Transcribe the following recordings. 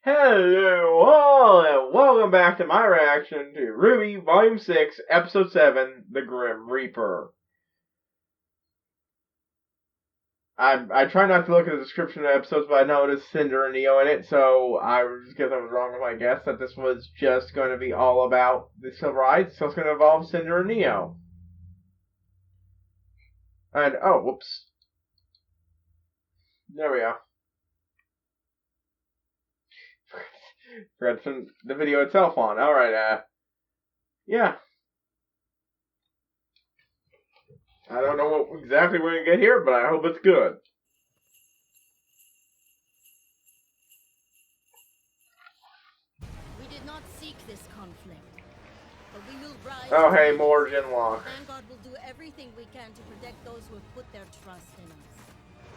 Hello all, and welcome back to my reaction to RWBY Volume 6, Episode 7, The Grim Reaper. I try not to look at the description of the episodes, but I know it is Cinder and Neo in it, so I guess I was wrong with my guess that this was just going to be all about the Silver Eyes, so it's going to involve Cinder and Neo. And, oh, whoops. There we go. Forgot to turn the video itself on. Alright, yeah. I don't know what exactly we're going to get here, but I hope it's good. We did not seek this conflict, but we will rise. Oh, hey, more Genlock. Vanguard will do everything we can to protect those who have put their trust in us.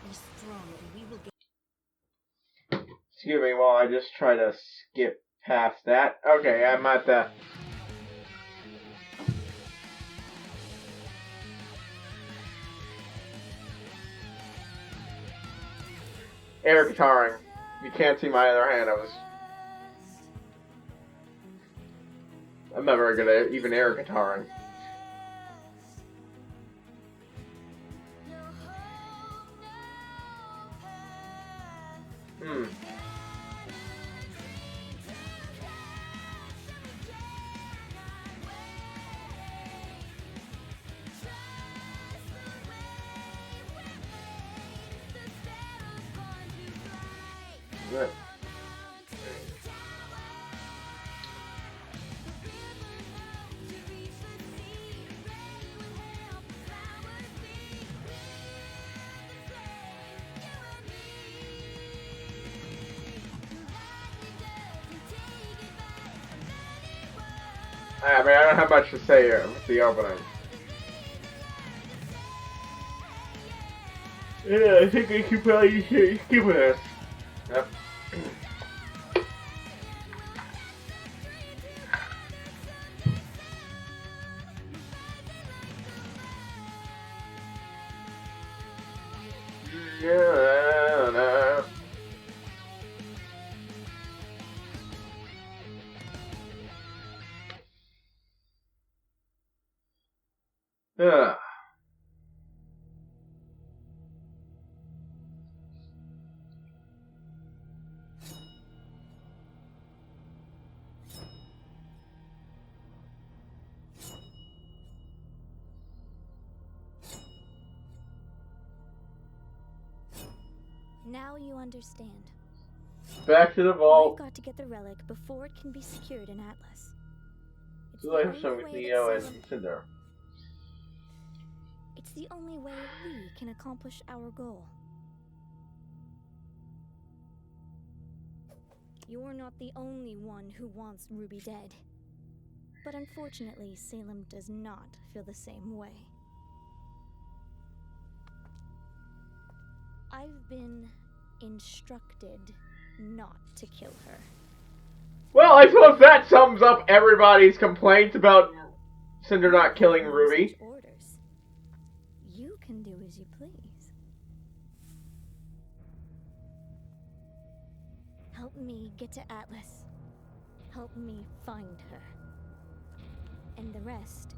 Be strong, and we will get. Excuse me while I just try to skip past that. Okay, I'm at the... air guitaring. You can't see my other hand. I'm not very good at even air guitaring. Good. I mean, I don't have much to say here with the opening. Yeah, I think I could probably skip this. Yep. Yeah. Now you understand. Back to the vault. We've got to get the relic before it can be secured in Atlas. Too late for some with Neo and Cinder. It's the only way we can accomplish our goal. You're not the only one who wants RWBY dead. But unfortunately, Salem does not feel the same way. I've been instructed not to kill her. Well, I suppose that sums up everybody's complaints about Cinder not killing RWBY. Orders. You can do as you please. Help me get to Atlas. Help me find her. And the rest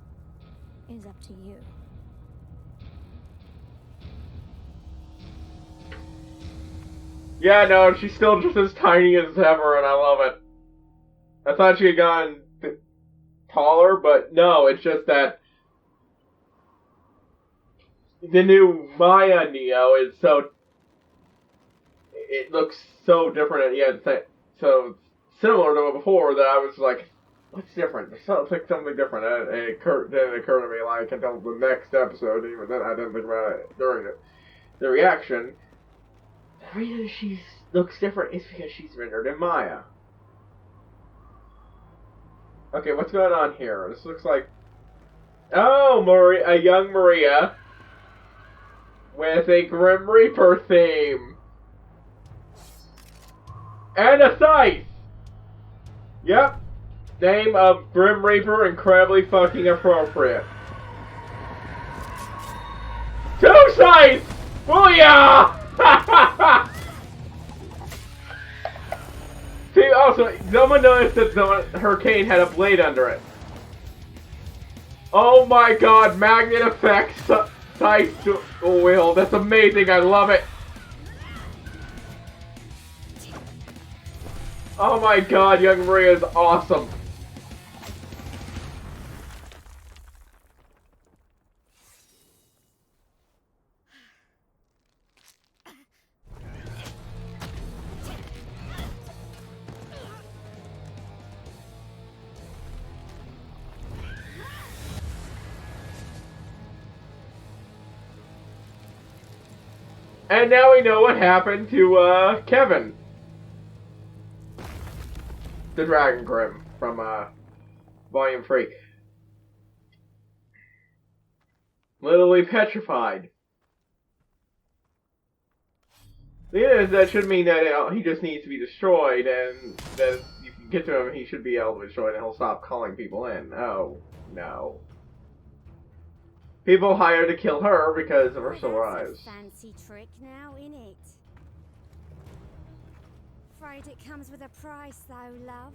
is up to you. Yeah, no, she's still just as tiny as ever, and I love it. I thought she had gotten taller, but no, it's just that the new Maya Neo is so... it looks so different, and yet so similar to before that I was like, what's different? There's something different, and it didn't occur to me like until the next episode. Even then, I didn't think about it during the reaction. The reason she looks different is because she's rendered in Maya. Okay, what's going on here? This looks like... oh, a young Maria with a Grim Reaper theme. And a scythe! Yep. Name of Grim Reaper, incredibly fucking appropriate. 2 scythes! Booyah! See, Also, someone noticed that the hurricane had a blade under it. Oh my god, magnet effects, sight oil. That's amazing, I love it. Oh my god, young Maria is awesome. And now we know what happened to Kevin. The Dragon Grimm from Volume 3. Literally petrified. Yeah, that should mean that he just needs to be destroyed, and that if you can get to him, he should be able to be destroyed, and he'll stop calling people in. Oh, no. People hire to kill her because of her silver eyes. Fancy trick now, innit? Afraid it comes with a price, though, love.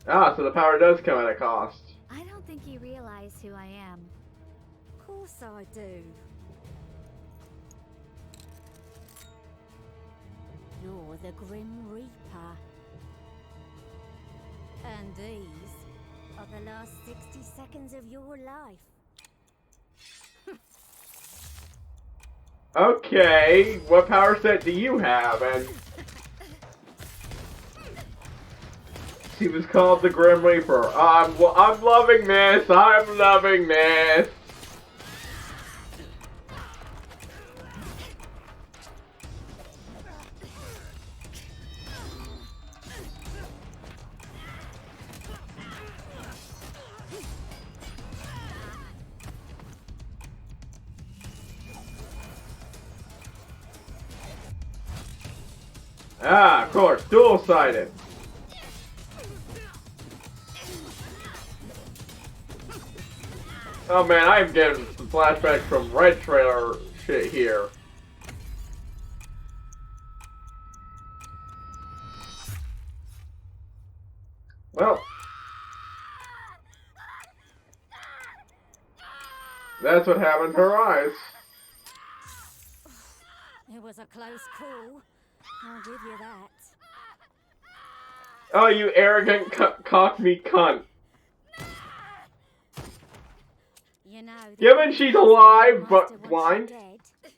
Ah, so the power does come at a cost. I don't think you realize who I am. Of course I do. You're the Grim Reaper. And these are the last 60 seconds of your life. Okay, what power set do you have? And she was called the Grim Reaper. I'm loving this. I'm loving this. Ah, of course, dual-sided. Oh man, I'm getting some flashbacks from Red Trailer shit here. Well, that's what happened to her eyes. It was a close call. I'll give you that. Oh, you arrogant cockney cunt. You know, Given she's alive but blind.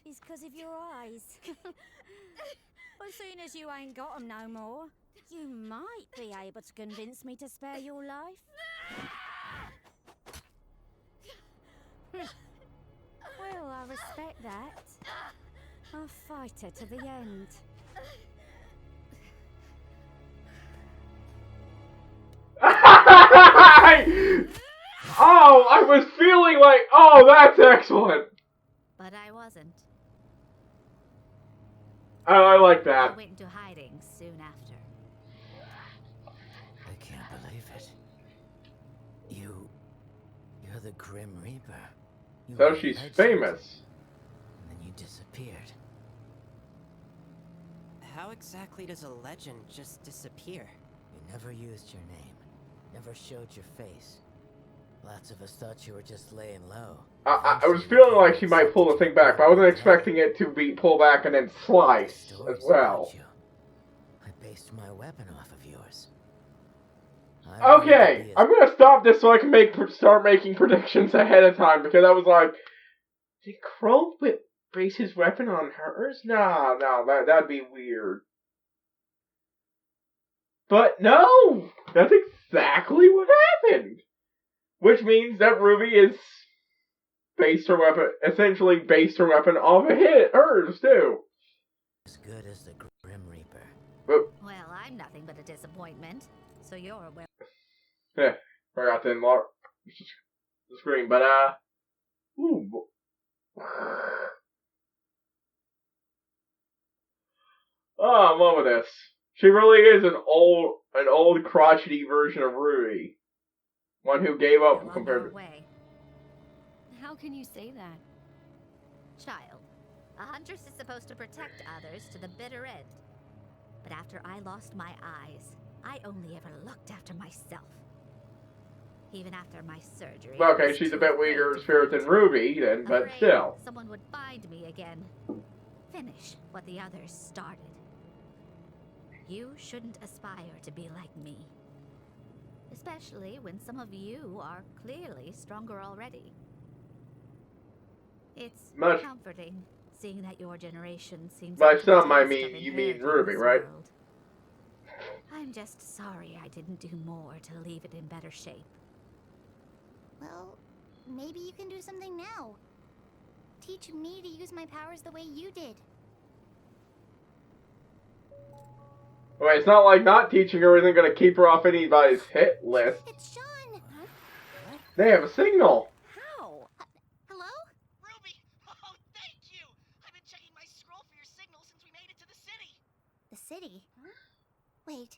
Is because of your eyes. As soon as you ain't got 'em no more, you might be able to convince me to spare your life. Well, I respect that. I'll fight her to the end. Oh, I was feeling like, oh, that's excellent. But I wasn't. I like I that. went into hiding soon after. I can't believe it. You're the Grim Reaper. You So were she's legend, famous. And then you disappeared. How exactly does a legend just disappear? You never used your name. Never showed your face. Lots of us thought you were just laying low. I was feeling like she might pull the thing back, but I wasn't expecting it to be pulled back and then sliced as well. I based my weapon off of yours. Okay, I'm gonna stop this so I can start making predictions ahead of time, because I was like, did Crow base his weapon on hers? No, that'd be weird. But no, that's exactly what happened. Which means that Ruby is essentially based her weapon off of hers too. As good as the Grim Reaper. But, Well, I'm nothing but a disappointment, so you're aware. forgot to enlarge the screen, but ooh. Oh, I'm loving this. She really is an old crotchety version of Ruby. One who gave up compared to... Way. How can you say that? Child, A huntress is supposed to protect others to the bitter end. But after I lost my eyes, I only ever looked after myself. Even after my surgery. Okay, she's a bit weaker in spirit than RWBY, then, but Afraid still. someone would find me again. Finish what the others started. You shouldn't aspire to be like me. Especially when some of you are clearly stronger already. It's comforting seeing that your generation seems By up to some, the I task mean, of you mean inheriting RWBY, this right? world. I'm just sorry I didn't do more to leave it in better shape. Well, maybe you can do something now. Teach me to use my powers the way you did. Wait, it's not like not teaching her isn't going to keep her off anybody's hit list. It's Sean! They have a signal. How? Hello? Ruby! Oh, thank you! I've been checking my scroll for your signal since we made it to the city. The city? Wait.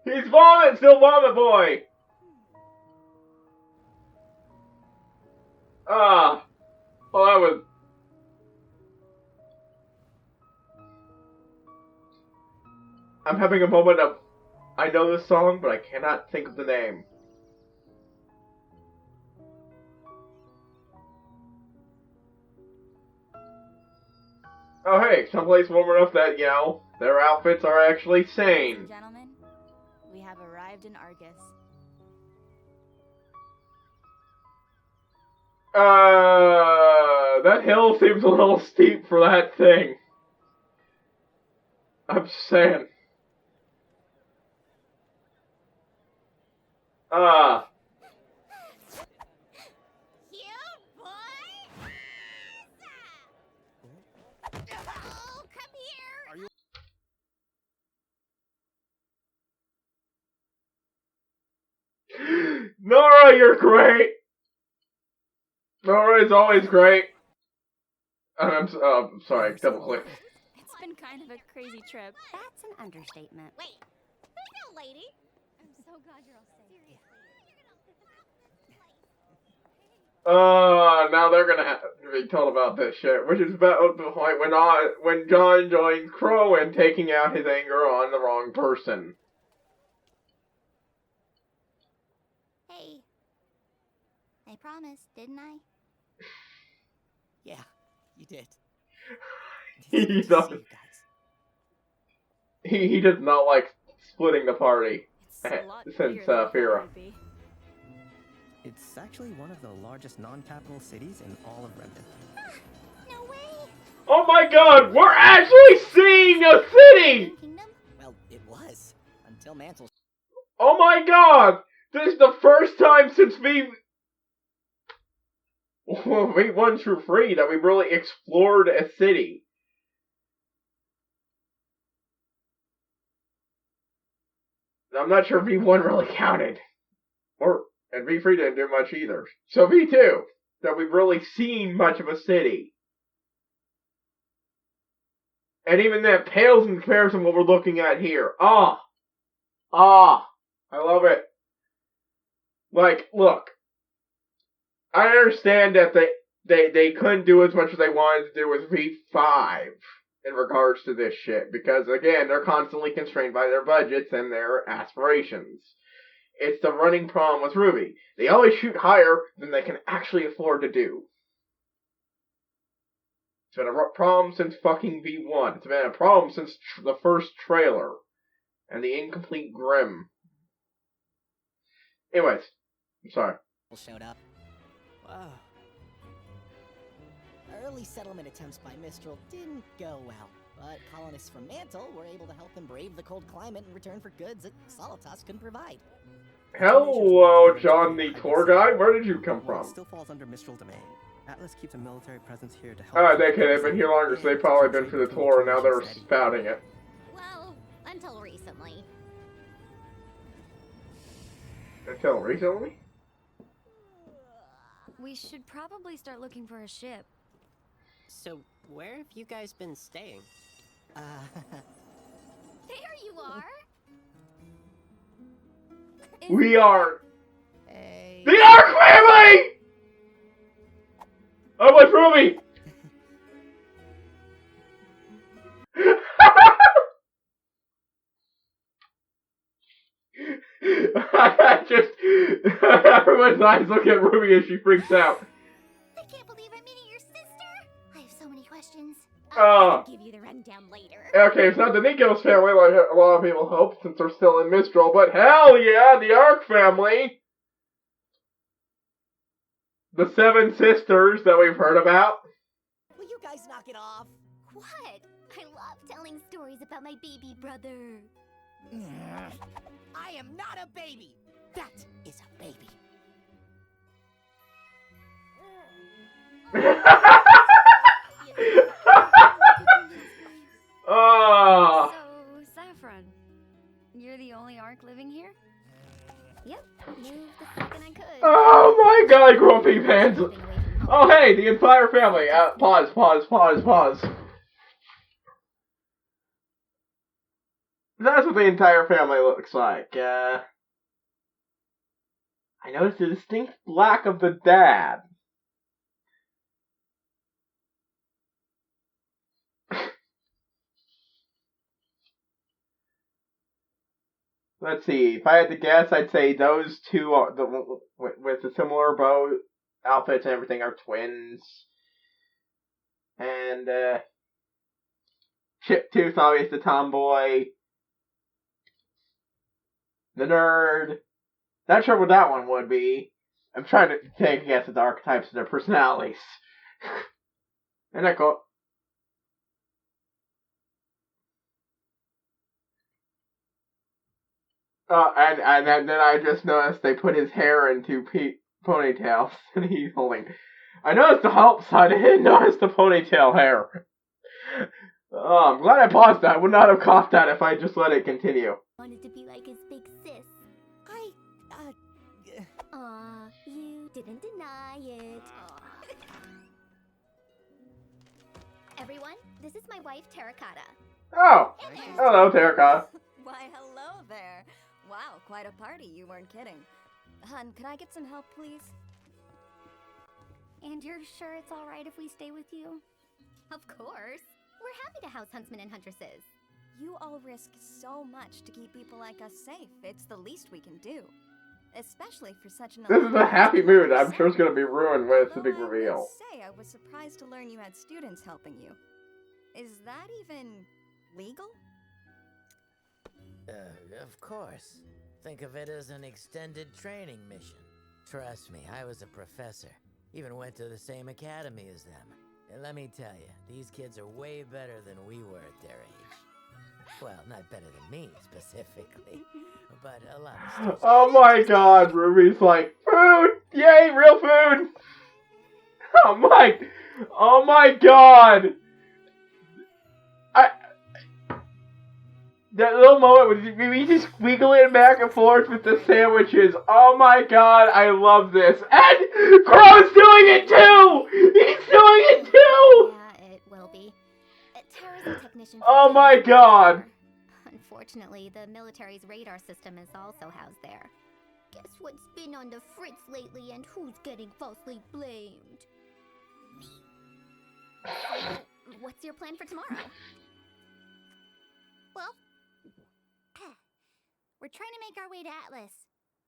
He's vomit, still vomit boy. Ah, well that was. I'm having a moment of, I know this song, but I cannot think of the name. Oh hey, someplace warm enough that, you know, their outfits are actually Ladies sane. and gentlemen, we have arrived in Argus. That hill seems a little steep for that thing. I'm just saying. Cute boy! Oh, come here! Nora, you're great! Nora is always great. I'm sorry, double click. It's been kind of a crazy trip. That's an understatement. Wait, there's no lady. I'm so glad you're all safe. Now they're gonna have to be told about this shit, which is about the point when John joins Crow and taking out his anger on the wrong person. Hey. I promised, didn't I? Yeah, you did. He It's good to does. see you guys. He does not like splitting the party It's a lot since bigger than I thought it Fira. would be. It's actually one of the largest non-capital cities in all of Remden. No way! Oh my god, we're actually seeing a city! Kingdom? Well, it was. Until Mantle... Oh my god! This is the first time since V1 through 3 that we really explored a city. I'm not sure V1 really counted. And V3 didn't do much either. So V2, that we've really seen much of a city. And even that pales in comparison to what we're looking at here. I love it. Like, look. I understand that they couldn't do as much as they wanted to do with V5 in regards to this shit. Because, again, they're constantly constrained by their budgets and their aspirations. It's the running problem with RWBY. They always shoot higher than they can actually afford to do. It's been a problem since fucking V1. It's been a problem since the first trailer. And the incomplete Grimm. Anyways, I'm sorry. showed up. Wow. Early settlement attempts by Mistral didn't go well, but colonists from Mantle were able to help them brave the cold climate in return for goods that Solitas couldn't provide. Hello, John the tour guide. Where did you come from? It still falls under Mistral domain. Atlas keeps a military presence here to help. Oh, they've been here longer, so they've probably been for the tour, and now they're spouting it. Well, until recently. Until recently? We should probably start looking for a ship. So, where have you guys been staying? There you are! We are Hey. the Ark family! Ruby! I just... Everyone's eyes look at Ruby as she freaks out. I can't believe I'm meeting your sister. I have so many questions. I'll give you the rundown later. Okay, it's not the Nikos family like a lot of people hope since they're still in Mistral, but hell yeah, the Ark family! The 7 sisters that we've heard about. Will you guys knock it off? What? I love telling stories about my baby brother. I am not a baby. That is a baby. Oh. So, Saffron, you're the only Ark living here? Yep, moved the second I could. Oh my god, grumpy pants. Oh hey, the entire family. Pause. That's what the entire family looks like. I noticed a distinct lack of the dad. Let's see. If I had to guess, I'd say those two are with the similar bow outfits and everything are twins. And Chiptooth, obviously the tomboy, the nerd. Not sure what that one would be. I'm trying to take a guess at the archetypes of their personalities. Isn't that cool? And then I just noticed they put his hair into ponytails, and he's holding. I noticed the help side. I didn't notice the ponytail hair. Oh, I'm glad I paused that. I would not have caught that if I just let it continue. Wanted to be like his big sis. Aw, you didn't deny it. Everyone, this is my wife, Terracotta. Oh, hello, Terracotta. Why, hello there. Wow, quite a party, you weren't kidding. Hun, could I get some help, please? And you're sure it's alright if we stay with you? Of course. We're happy to house huntsmen and huntresses. You all risk so much to keep people like us safe. It's the least we can do. Especially for such an... This is a happy mood. I'm sure it's going to be ruined when it's the big reveal. I was surprised to learn you had students helping you. Is that even legal? Of course. Think of it as an extended training mission. Trust me, I was a professor. Even went to the same academy as them. And let me tell you, these kids are way better than we were at their age. Well, not better than me, specifically. But a lot of stuff. Oh my god, Ruby's like, food! Yay, real food! Oh my god! That little moment when we just squiggling back and forth with the sandwiches. Oh my god, I love this. And Crow's doing it too! He's doing it too! Yeah, it will be. Tara's a technician. Oh my god! Unfortunately, the military's radar system is also housed there. Guess what's been on the fritz lately and who's getting falsely blamed? Me. What's your plan for tomorrow? Well, we're trying to make our way to Atlas.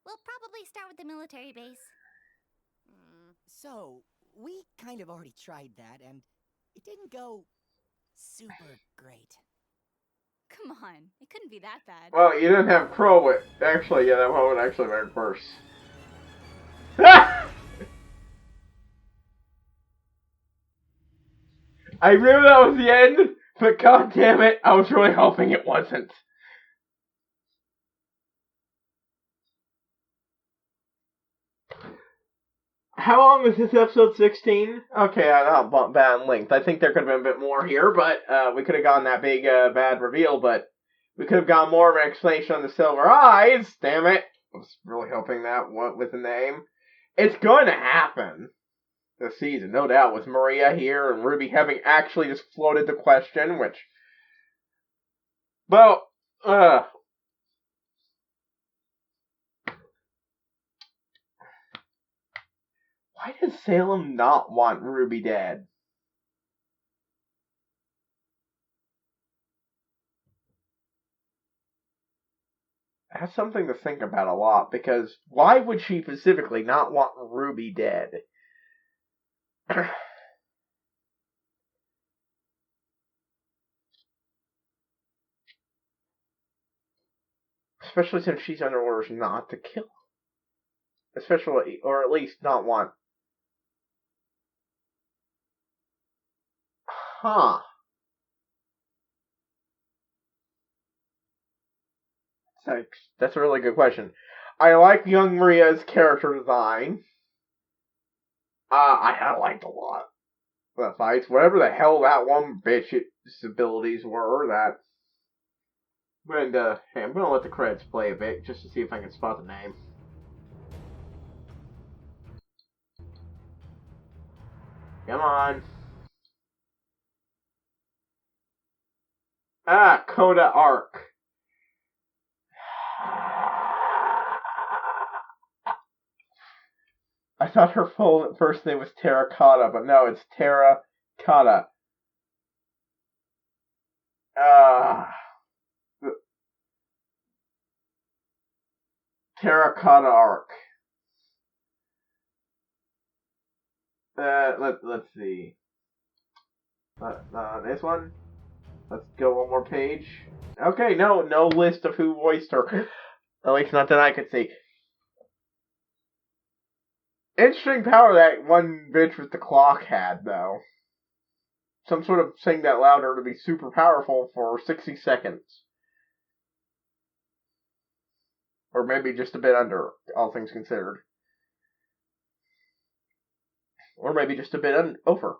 We'll probably start with the military base. So, we kind of already tried that, and it didn't go super great. Come on, it couldn't be that bad. Well, you didn't have Crow with... Actually, yeah, that one would actually make worse. I knew that was the end, but god damn it, I was really hoping it wasn't. How long was this episode 16? Okay, not bad in length. I think there could have been a bit more here, but we could have gotten that big bad reveal, but we could have gotten more of an explanation on the silver eyes. Damn it. I was really hoping that went with the name. It's going to happen this season, no doubt, with Maria here and Ruby having actually just floated the question, which... Well, why does Salem not want Ruby dead? that's something to think about a lot, because why would she specifically not want Ruby dead? Especially since she's under orders not to kill. Especially, or at least not want. Huh. That's a really good question. I like young Maria's character design. I liked a lot. The fights, whatever the hell that one bitch's abilities were, that's... I'm gonna let the credits play a bit, just to see if I can spot the name. Come on. Coda Arc. I thought her first name was Terracotta, but no, it's Terracotta. Terracotta Arc. Let's see. This one. Let's go one more page. Okay, no list of who voiced her. At least not that I could see. Interesting power that one bitch with the clock had, though. Some sort of thing that allowed her to be super powerful for 60 seconds. Or maybe just a bit under, all things considered. Or maybe just a bit over.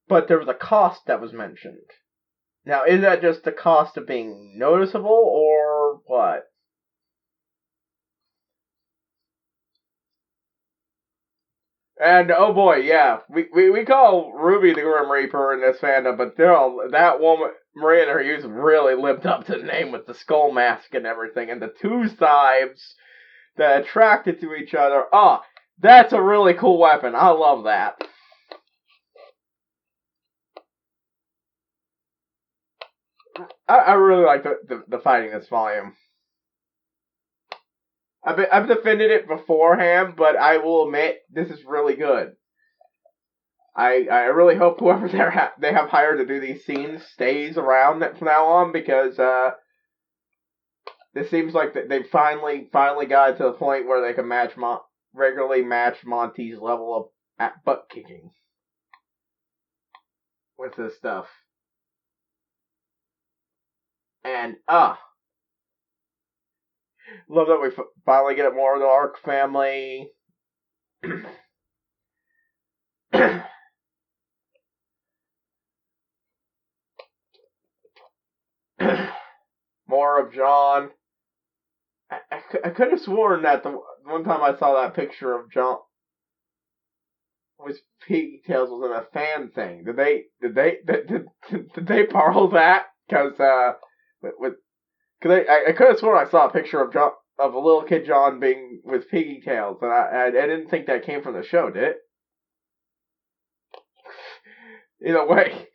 But there was a cost that was mentioned. Now, is that just the cost of being noticeable, or what? And, oh boy, yeah, we call Ruby the Grim Reaper in this fandom, but that woman, Maria and her youth, really lived up to the name with the skull mask and everything, and the two sides that attracted to each other. That's a really cool weapon. I love that. I really like the fighting this volume. I've defended it beforehand, but I will admit this is really good. I really hope whoever they have hired to do these scenes stays around from now on, because this seems like they finally got to the point where they can regularly match Monty's level of butt kicking with this stuff. And love that we finally get more of the Arc family. More of John. I could have sworn that the one time I saw that picture of John with pigtails was in a fan thing. Did they borrow that? Because I could have sworn I saw a picture of a little kid John being with pigtails, and I didn't think that came from the show, did it? Either way.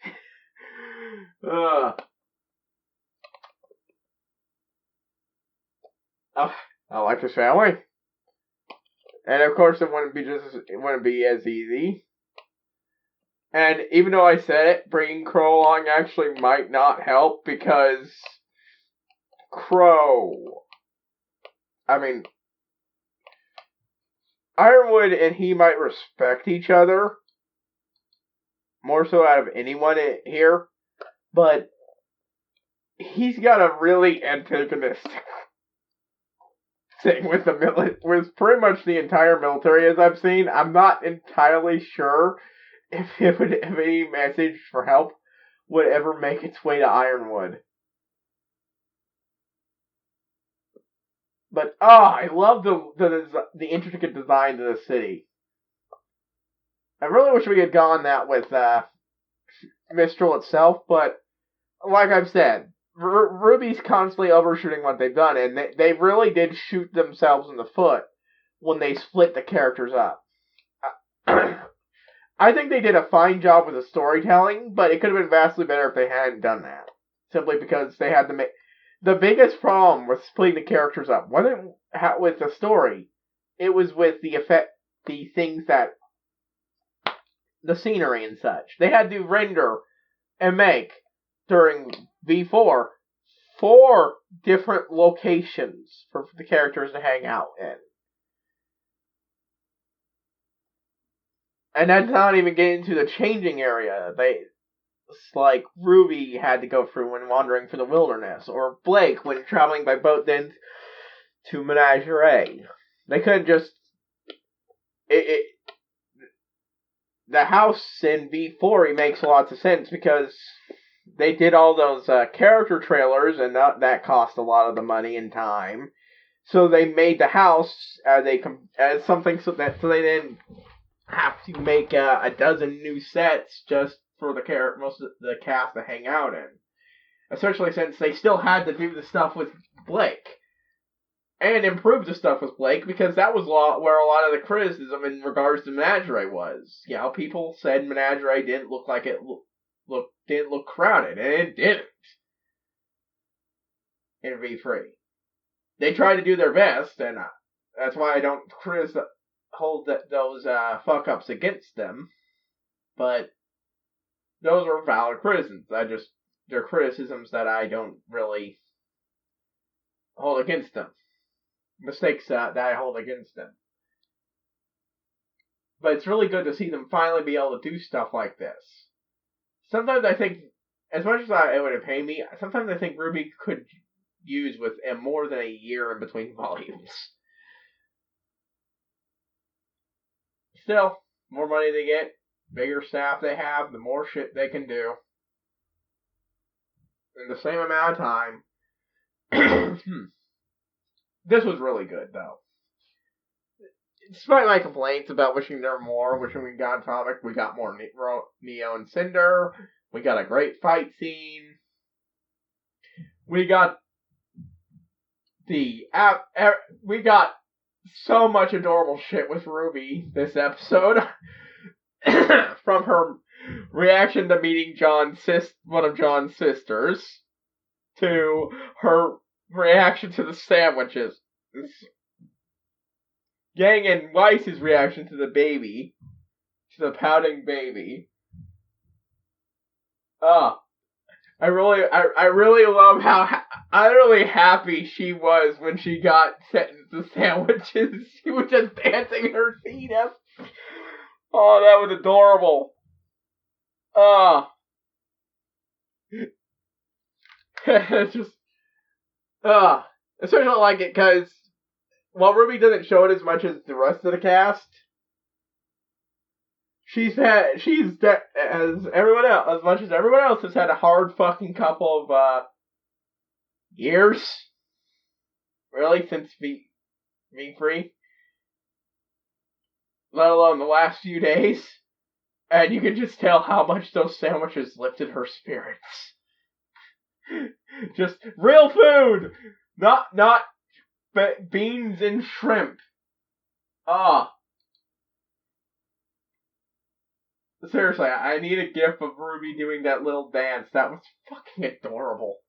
I like this family. And of course it wouldn't be as easy. And even though I said it, bringing Crow along actually might not help, because Crow, I mean, Ironwood and he might respect each other more so out of anyone here, but he's got a really antagonistic thing with with pretty much the entire military, as I've seen. I'm not entirely sure if any message for help would ever make its way to Ironwood. But I love the intricate design of the city. I really wish we had gone that with Mistral itself, but like I've said, RWBY's constantly overshooting what they've done, and they really did shoot themselves in the foot when they split the characters up. I think they did a fine job with the storytelling, but it could have been vastly better if they hadn't done that. Simply because they had to make... The biggest problem with splitting the characters up wasn't with the story. It was with the things that... the scenery and such. They had to render and make, during V4, 4 different locations for the characters to hang out in. And that's not even getting to the changing area. It's like Ruby had to go through when wandering through the wilderness, or Blake when traveling by boat then to Menagerie. They couldn't just... The house in V4 makes lots of sense because they did all those character trailers, and that cost a lot of the money and time. So they made the house as something so they didn't have to make a dozen new sets just for most of the cast to hang out in. Especially since they still had to do the stuff with Blake. And improve the stuff with Blake, because that was where a lot of the criticism in regards to Menagerie was. You know, people said Menagerie didn't look like it didn't look crowded, and it didn't. In V3. They tried to do their best, and that's why I don't hold those fuck-ups against them. But those are valid criticisms. They're criticisms that I don't really hold against them. Mistakes that I hold against them. But it's really good to see them finally be able to do stuff like this. Sometimes I think, as much as it would pay me, sometimes I think RWBY could use with more than a year in between volumes. Still, more money they get, bigger staff they have, the more shit they can do. In the same amount of time. This was really good, though. Despite my complaints about wishing there were more, wishing we got Atomic, we got more Neo and Cinder. We got a great fight scene. We got we got so much adorable shit with RWBY this episode. From her reaction to meeting one of John's sisters, to her reaction to the sandwiches. Yang and Weiss's reaction to the baby. To the pouting baby. I really love how utterly happy she was when she got sent the sandwiches. She was just dancing in her seat. Oh, that was adorable. It's just... especially like it because while RWBY doesn't show it as much as the rest of the cast, as much as everyone else has had a hard fucking couple of years, really, since V3, let alone the last few days, and you can just tell how much those sandwiches lifted her spirits. Just real food, not beans and shrimp. Seriously, I need a gif of RWBY doing that little dance. That was fucking adorable.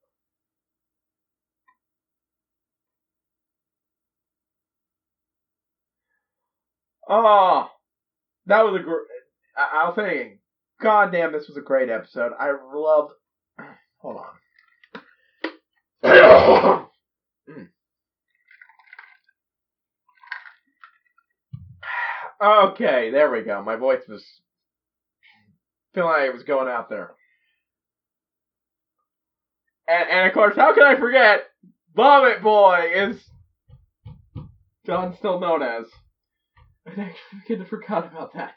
That was I was saying, goddamn, this was a great episode. I loved... Hold on. Okay, there we go. My voice was feeling like it was going out there. And of course, how can I forget? Vomit Boy is John still known as. I actually kind of forgot about that.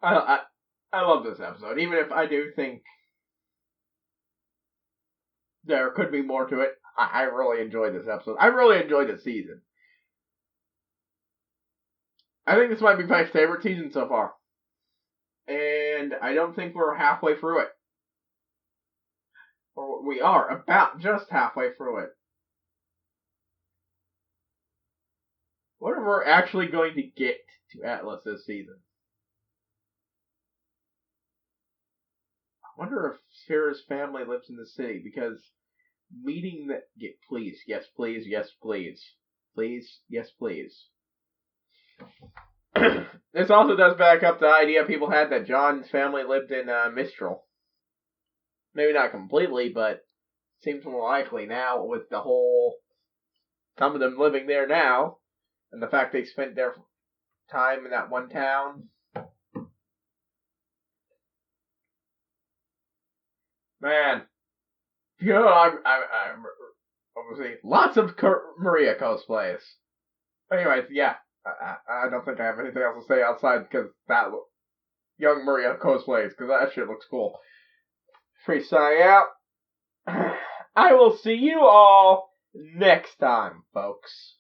I love this episode, even if I do think there could be more to it. I really enjoyed this episode. I really enjoyed this season. I think this might be my favorite season so far. And I don't think we're halfway through it. Or we are about just halfway through it. What if we're actually going to get to Atlas this season? I wonder if Sarah's family lives in the city, because meeting that... Please, yes, please, yes, please. Please, yes, please. This also does back up the idea people had that John's family lived in Mistral. Maybe not completely, but seems more likely now with the whole... Some of them living there now, and the fact they spent their time in that one town. Man. You know, I'm obviously lots of Maria cosplays. Anyways, yeah. I don't think I have anything else to say outside because that young Maria cosplays, because that shit looks cool. Free signing out. I will see you all next time, folks.